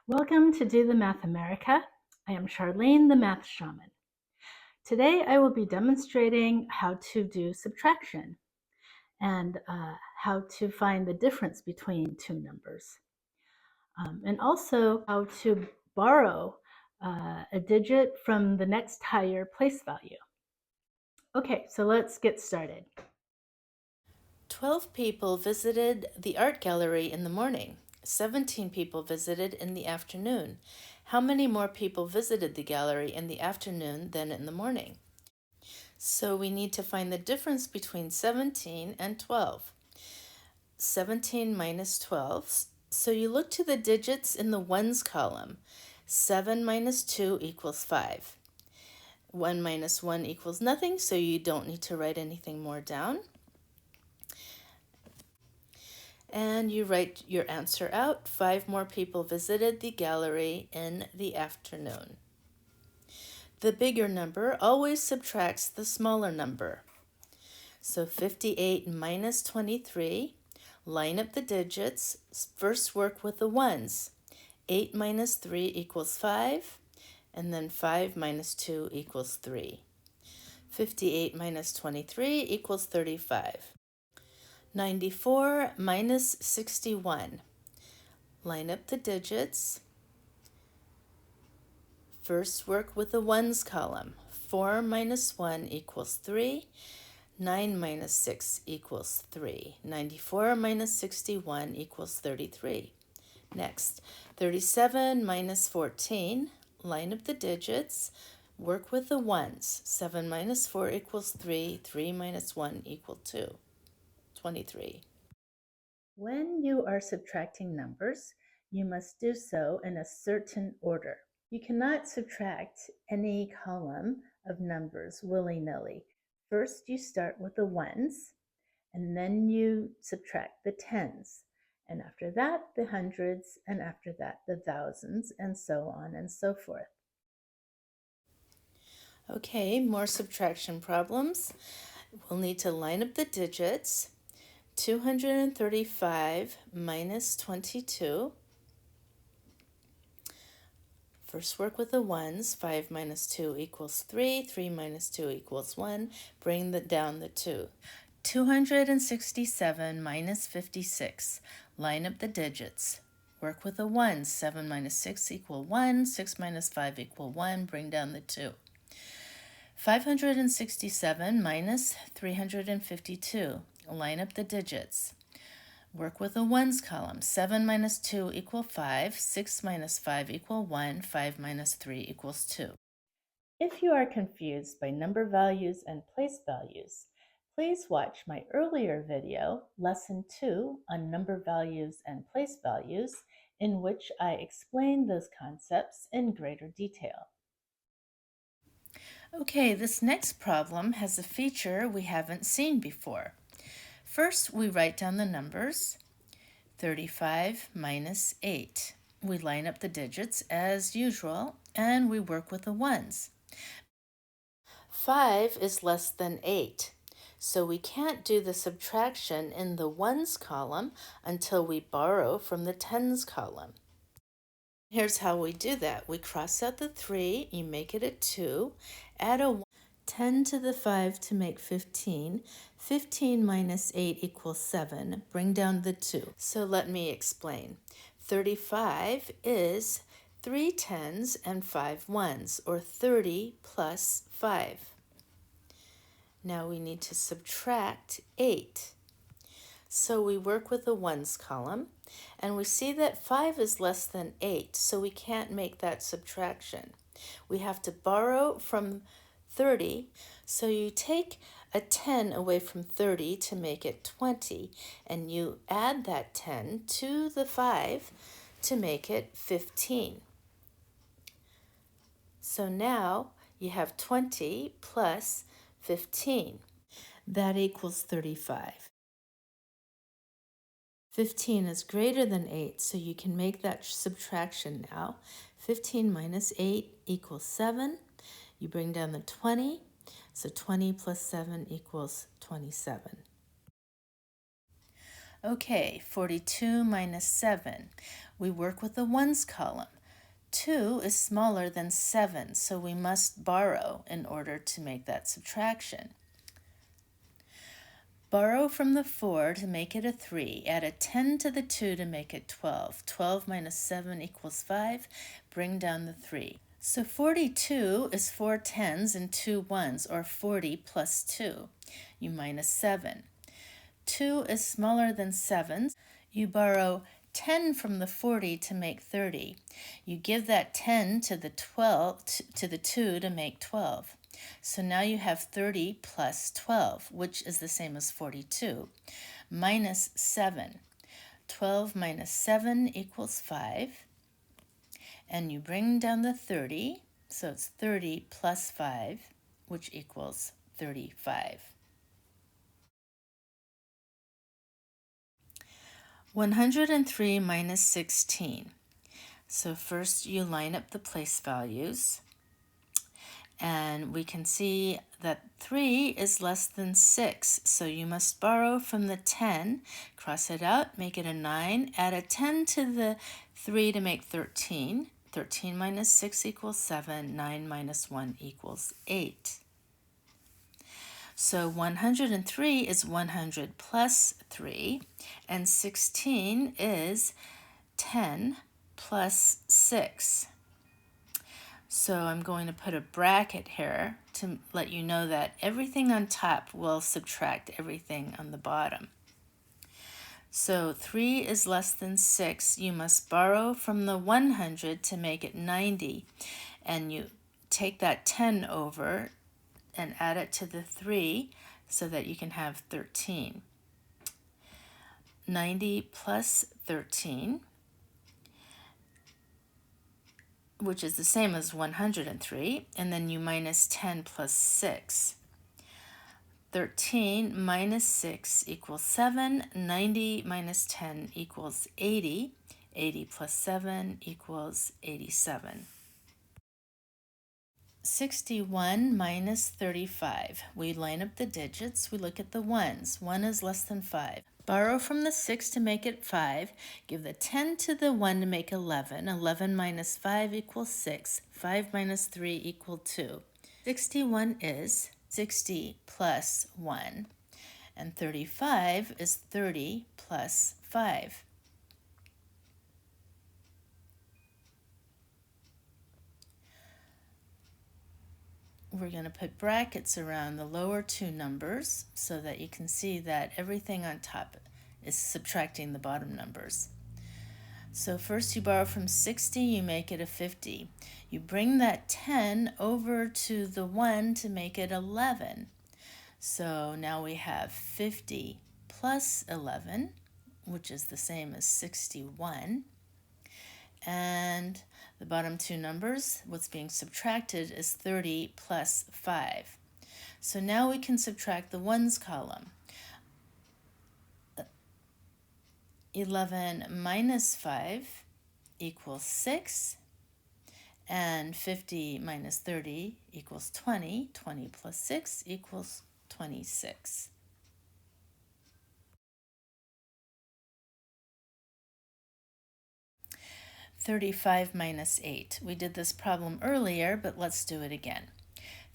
Welcome to Do the Math America. I am Charlene, the Math Shaman. Today I will be demonstrating how to do subtraction and how to find the difference between two numbers. And also how to borrow a digit from the next higher place value. Okay, so let's get started. 12 people visited the art gallery in the morning. 17 people visited in the afternoon. How many more people visited the gallery in the afternoon than in the morning? So we need to find the difference between 17 and 12. 17 minus 12. So you look to the digits in the ones column. 7 minus 2 equals 5. 1 minus 1 equals nothing, so you don't need to write anything more down. And you write your answer out. 5 more people visited the gallery in the afternoon. The bigger number always subtracts the smaller number. So 58 minus 23, line up the digits. First work with the ones. 8 minus 3 equals 5, and then 5 minus 2 equals 3. 58 minus 23 equals 35. 94 minus 61. Line up the digits. First work with the ones column. 4 minus 1 equals 3. 9 minus 6 equals 3. 94 minus 61 equals 33. Next, 37 minus 14. Line up the digits. Work with the ones. 7 minus 4 equals 3. 3 minus 1 equals 2. 23. When you are subtracting numbers, you must do so in a certain order. You cannot subtract any column of numbers willy-nilly. First, you start with the ones, and then you subtract the tens, and after that, the hundreds, and after that, the thousands, and so on and so forth. Okay, more subtraction problems. We'll need to line up the digits. 235 minus 22. First work with the ones. 5 minus 2 equals 3. 3 minus 2 equals 1. Bring down the 2. 267 minus 56. Line up the digits. Work with the ones. 7 minus 6 equal 1. 6 minus 5 equal 1. Bring down the 2. 567 minus 352. Line up the digits. Work with the ones column. 7 minus 2 equal 5. 6 minus 5 equal 1. 5 minus 3 equals 2. If you are confused by number values and place values, please watch my earlier video, Lesson 2 on number values and place values, in which I explain those concepts in greater detail. Okay, this next problem has a feature we haven't seen before. First, we write down the numbers. 35 minus 8. We line up the digits as usual, and we work with the ones. 5 is less than 8, so we can't do the subtraction in the ones column until we borrow from the tens column. Here's how we do that. We cross out the 3, you make it a 2, add a 1, 10 to the 5 to make 15. 15 minus 8 equals 7. Bring down the 2. So let me explain. 35 is 3 tens and 5 ones, or 30 plus 5. Now we need to subtract 8. So we work with the ones column, and we see that 5 is less than 8, so we can't make that subtraction. We have to borrow from 30, so you take a 10 away from 30 to make it 20, and you add that 10 to the 5 to make it 15. So now you have 20 plus 15. That equals 35. 15 is greater than 8, so you can make that subtraction now. 15 minus 8 equals 7. You bring down the 20, so 20 plus 7 equals 27. Okay, 42 minus 7. We work with the ones column. 2 is smaller than 7, so we must borrow in order to make that subtraction. Borrow from the 4 to make it a 3. Add a 10 to the 2 to make it 12. 12 minus 7 equals 5. Bring down the 3. So 42 is 4 tens and 2 ones, or 40 plus 2. You minus 7. 2 is smaller than 7. You borrow 10 from the 40 to make 30. You give that 10 to the 2 to make 12. So now you have 30 plus 12, which is the same as 42, minus 7. 12 minus 7 equals 5. And you bring down the 30, so it's 30 plus 5, which equals 35. 103 minus 16. So first you line up the place values, and we can see that 3 is less than 6, so you must borrow from the 10, cross it out, make it a 9, add a 10 to the 3 to make 13. 13 minus 6 equals 7, 9 minus 1 equals 8. So 103 is 100 plus 3, and 16 is 10 plus 6. So I'm going to put a bracket here to let you know that everything on top will subtract everything on the bottom. So 3 is less than 6. You must borrow from the 100 to make it 90. And you take that 10 over and add it to the 3 so that you can have 13. 90 plus 13, which is the same as 103, and then you minus 10 plus 6. 13 minus 6 equals 7. 90 minus 10 equals 80. 80 plus 7 equals 87. 61 minus 35. We line up the digits. We look at the ones. 1 is less than 5. Borrow from the 6 to make it 5. Give the 10 to the 1 to make 11. 11 minus 5 equals 6. 5 minus 3 equals 2. 61 is 60 plus 1. And 35 is 30 plus 5. We're going to put brackets around the lower two numbers so that you can see that everything on top is subtracting the bottom numbers. So first you borrow from 60, you make it a 50. You bring that 10 over to the 1 to make it 11. So now we have 50 plus 11, which is the same as 61. And the bottom two numbers, what's being subtracted is 30 plus 5. So now we can subtract the ones column. 11 minus 5 equals 6, and 50 minus 30 equals 20. 20 plus 6 equals 26. $35 minus 8. We did this problem earlier, but let's do it again.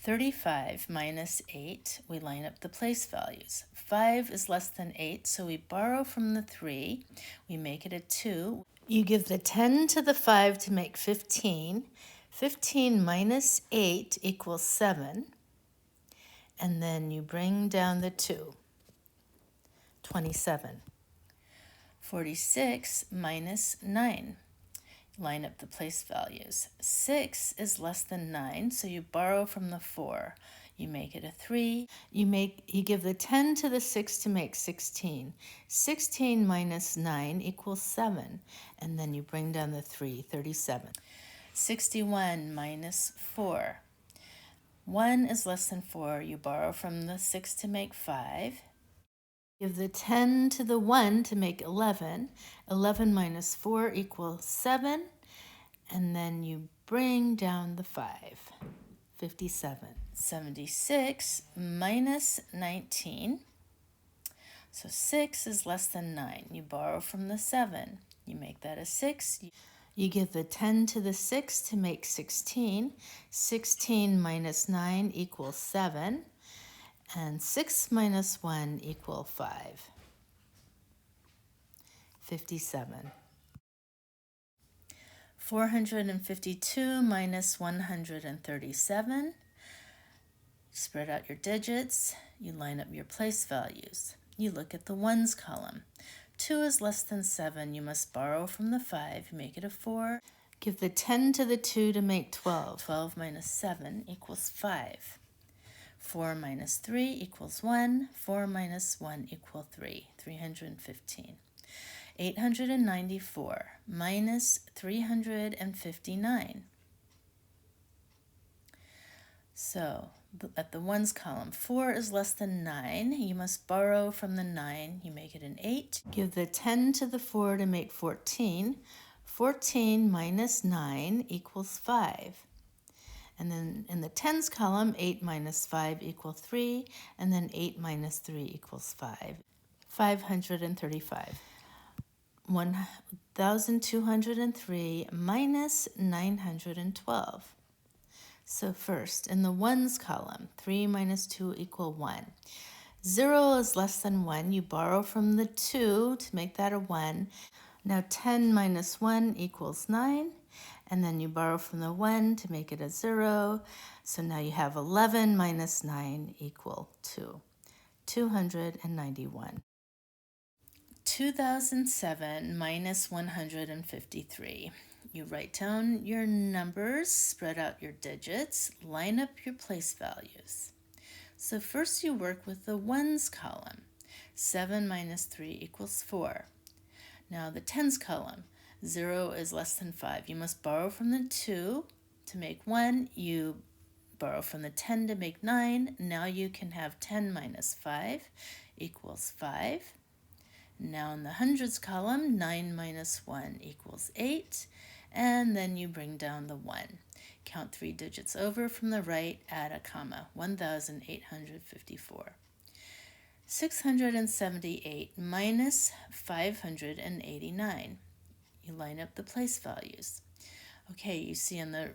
35 minus 8, we line up the place values. 5 is less than 8, so we borrow from the 3. We make it a 2. You give the 10 to the 5 to make 15. 15 minus 8 equals 7. And then you bring down the 2. 27. 46 minus 9. Line up the place values. 6 is less than 9, so you borrow from the 4. You make it a 3. You give the 10 to the 6 to make 16. 16 minus 9 equals 7, and then you bring down the 3, 37. 61 minus 4. 1 is less than 4. You borrow from the 6 to make 5. Give the 10 to the 1 to make 11. 11 minus 4 equals 7. And then you bring down the 5. 57. 76 minus 19. So 6 is less than 9. You borrow from the 7. You make that a 6. You give the 10 to the 6 to make 16. 16 minus 9 equals 7. And 6 minus 1 equals 5. 57. 452 minus 137. Spread out your digits. You line up your place values. You look at the ones column. 2 is less than 7. You must borrow from the 5. You make it a 4. Give the 10 to the 2 to make 12. 12 minus 7 equals 5. 4 minus 3 equals 1. 4 minus 1 equals 3. 315. 894 minus 359. So at the ones column, 4 is less than 9. You must borrow from the 9. You make it an 8. Give the 10 to the 4 to make 14. 14 minus 9 equals 5. And then in the tens column, 8 minus 5 equals 3. And then 8 minus 3 equals 5. 535. 1,203 minus 912. So first, in the ones column, 3 minus 2 equal 1. 0 is less than 1. You borrow from the 2 to make that a 1. Now 10 minus 1 equals 9. And then you borrow from the 1 to make it a 0. So now you have 11 minus 9 equal 2. 291. 2007 minus 153. You write down your numbers, spread out your digits, line up your place values. So first you work with the ones column. 7 minus 3 equals 4. Now the tens column. 0 is less than 5. You must borrow from the 2 to make 1. You borrow from the 10 to make 9. Now you can have 10 minus 5 equals 5. Now in the hundreds column, 9 minus 1 equals 8. And then you bring down the 1. Count 3 digits over from the right, add a comma, 1,854. 678 minus 589. You line up the place values. Okay, you see in the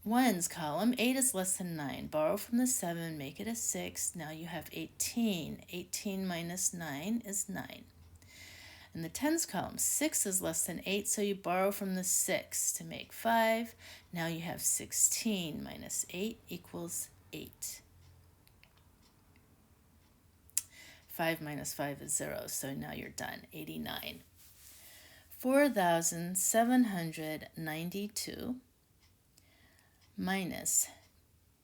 ones column, 8 is less than 9. Borrow from the 7, make it a 6. Now you have 18. 18 minus 9 is 9. In the tens column, 6 is less than 8, so you borrow from the 6 to make 5. Now you have 16 minus 8 equals 8. 5 minus 5 is 0, so now you're done. 89. 4,792 minus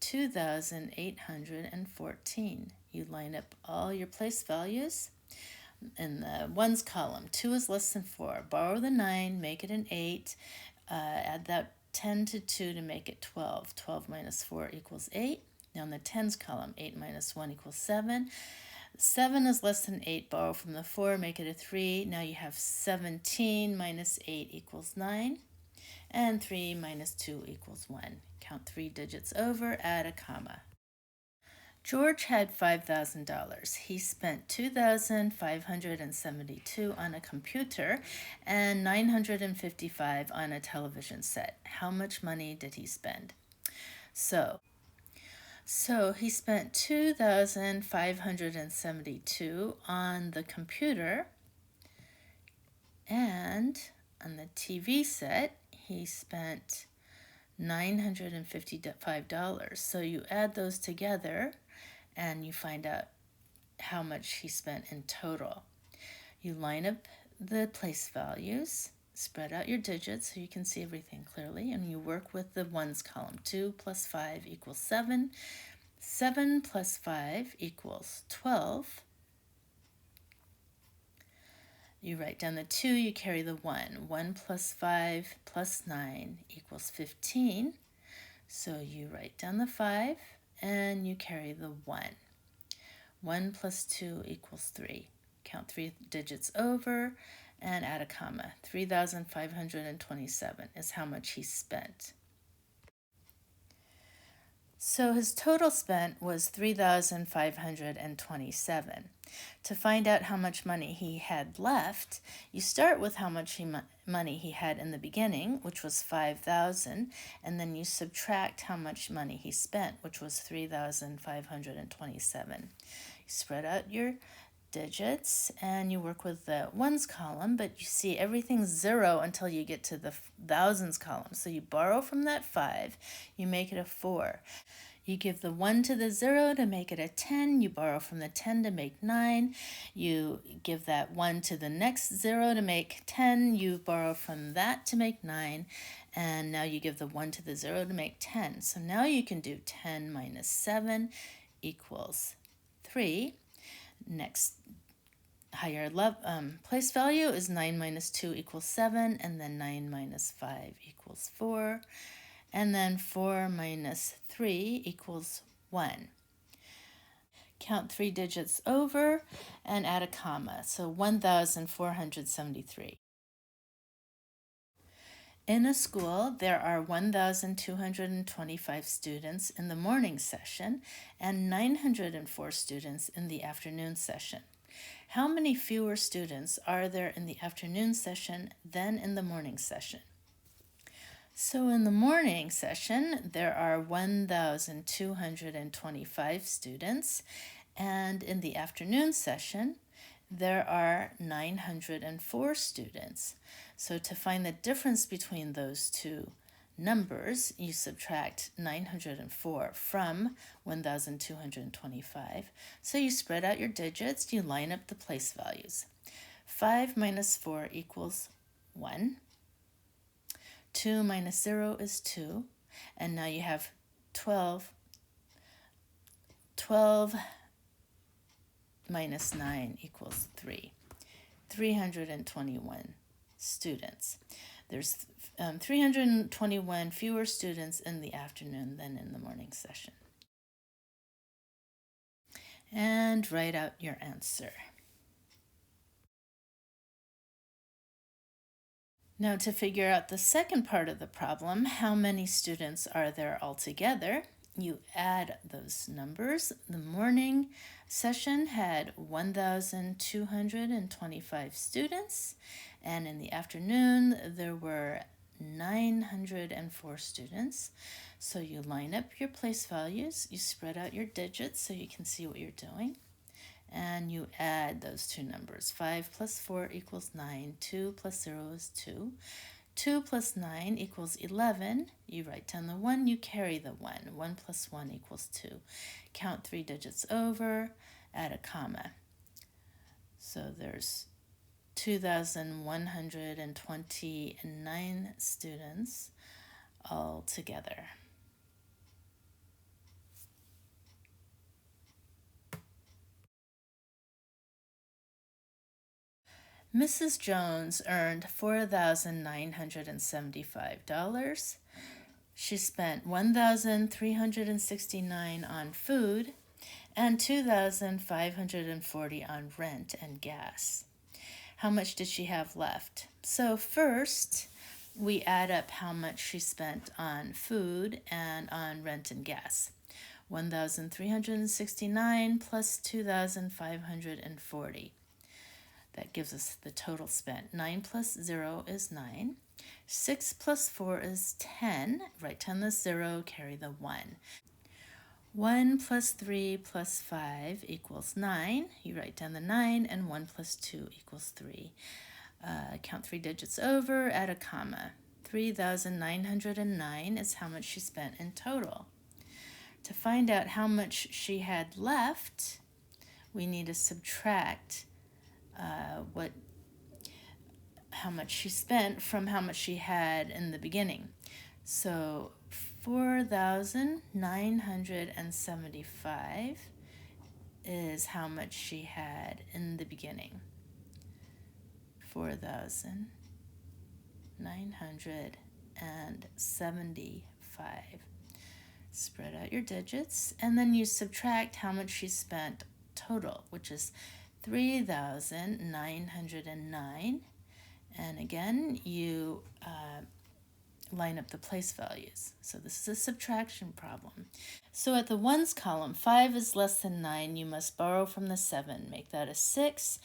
2,814. You line up all your place values. In the ones column, 2 is less than 4. Borrow the 9, make it an 8. Add that 10 to 2 to make it 12. 12 minus 4 equals 8. Now in the tens column, 8 minus 1 equals 7. 7 is less than 8. Borrow from the 4, make it a 3. Now you have 17 minus 8 equals 9. And 3 minus 2 equals 1. Count 3 digits over, add a comma. George had $5,000. He spent $2,572 on a computer and $955 on a television set. How much money did he spend? So he spent $2,572 on the computer, and on the TV set, he spent $955. So you add those together and you find out how much he spent in total. You line up the place values, spread out your digits so you can see everything clearly, and you work with the ones column. 2 plus 5 equals 7. 7 plus 5 equals 12. You write down the 2, you carry the 1. 1 plus 5 plus 9 equals 15. So you write down the 5 and you carry the 1. 1 plus 2 equals 3. Count 3 digits over and add a comma. 3,527 is how much he spent. So his total spent was $3,527. To find out how much money he had left, you start with how much money he had in the beginning, which was $5,000, and then you subtract how much money he spent, which was $3,527. You spread out your digits and you work with the ones column, but you see everything's zero until you get to the thousands column. So you borrow from that 5, you make it a 4. You give the 1 to the 0 to make it a 10. You borrow from the 10 to make 9. You give that 1 to the next 0 to make 10. You borrow from that to make 9. And now you give the 1 to the 0 to make 10. So now you can do 10 minus 7 equals 3. Next higher place value is 9 minus 2 equals 7. And then 9 minus 5 equals 4. And then 4 minus 3 equals 1. Count 3 digits over and add a comma, so 1,473. In a school, there are 1,225 students in the morning session and 904 students in the afternoon session. How many fewer students are there in the afternoon session than in the morning session? So in the morning session, there are 1,225 students, and in the afternoon session, there are 904 students. So to find the difference between those two numbers, you subtract 904 from 1,225. So you spread out your digits, you line up the place values. 5 minus 4 equals 1. 2 minus 0 is 2, and now you have 12 minus 9 equals 3. 321 students. There's 321 fewer students in the afternoon than in the morning session. And write out your answer. Now to figure out the second part of the problem, how many students are there altogether, you add those numbers. The morning session had 1,225 students, and in the afternoon there were 904 students. So you line up your place values, you spread out your digits so you can see what you're doing, and you add those two numbers. 5 plus 4 equals 9. 2 plus 0 is 2. 2 plus 9 equals 11. You write down the 1, you carry the 1. 1 plus 1 equals 2. Count 3 digits over, add a comma. So there's 2,129 students altogether. Mrs. Jones earned $4,975. She spent $1,369 on food and $2,540 on rent and gas. How much did she have left? So first, we add up how much she spent on food and on rent and gas. 1,369 plus 2,540. That gives us the total spent. 9 plus 0 is 9. 6 plus 4 is 10. Write down the 0, carry the 1. 1 plus 3 plus 5 equals 9. You write down the 9, and 1 plus 2 equals 3. Count 3 digits over, add a comma. 3,909 is how much she spent in total. To find out how much she had left, we need to subtract how much she spent from how much she had in the beginning. So 4,975 is how much she had in the beginning. 4,975. Spread out your digits, and then you subtract how much she spent total, which is 3,909. And again, you line up the place values. So this is a subtraction problem. So at the ones column, 5 is less than 9. You must borrow from the 7. Make that a 6.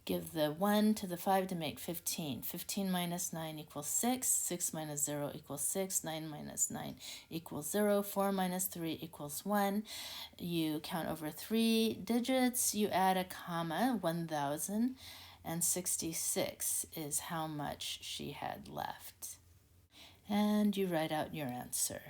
Give the 1 to the 5 to make 15. 15 minus 9 equals 6. 6 minus 0 equals 6. 9 minus 9 equals 0. 4 minus 3 equals 1. You count over 3 digits. You add a comma. 1,066 is how much she had left. And you write out your answer.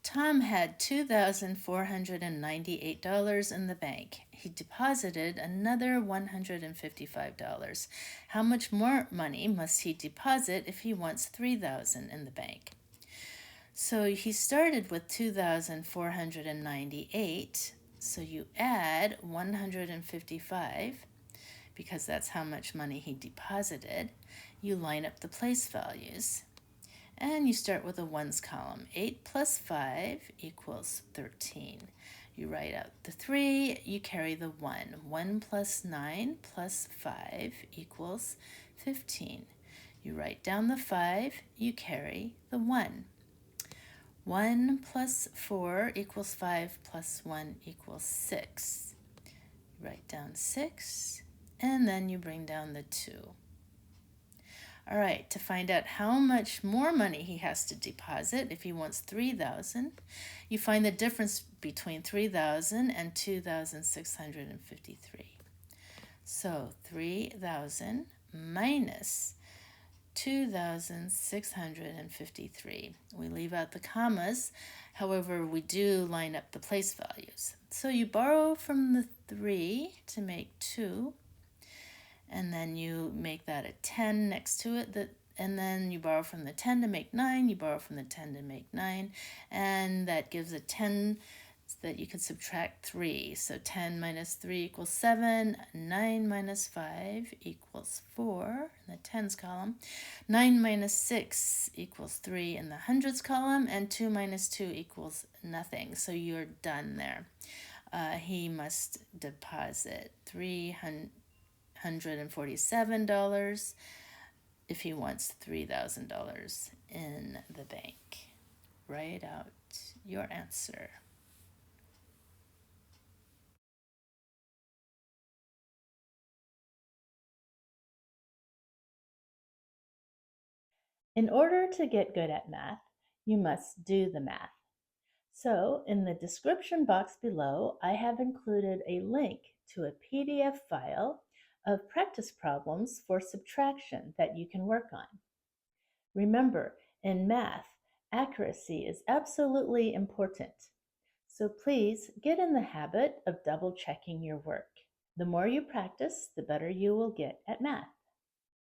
Tom had $2,498 in the bank. He deposited another $155. How much more money must he deposit if he wants $3,000 in the bank? So he started with $2,498. So you add 155 because that's how much money he deposited. You line up the place values. And you start with a ones column. 8 plus 5 equals 13. You write out the 3, you carry the 1. 1 plus 9 plus 5 equals 15. You write down the 5, you carry the 1. 1 plus 4 equals 5 plus 1 equals 6. You write down 6, and then you bring down the 2. All right, to find out how much more money he has to deposit, if he wants $3,000, you find the difference between $3,000 and $2,653. So $3,000 minus $2,653. We leave out the commas, however, we do line up the place values. So you borrow from the 3 to make 2. And then you make that a 10 next to it, and then you borrow from the 10 to make 9, you borrow from the 10 to make 9, and that gives a 10 that you can subtract 3. So 10 minus 3 equals 7, 9 minus 5 equals 4 in the tens column, 9 minus 6 equals 3 in the hundreds column, and 2 minus 2 equals nothing. So you're done there. He must deposit $347 if he wants $3,000 in the bank. Write out your answer. In order to get good at math, you must do the math. So in the description box below, I have included a link to a PDF file of practice problems for subtraction that you can work on. Remember, in math, accuracy is absolutely important. So please get in the habit of double checking your work. The more you practice, the better you will get at math.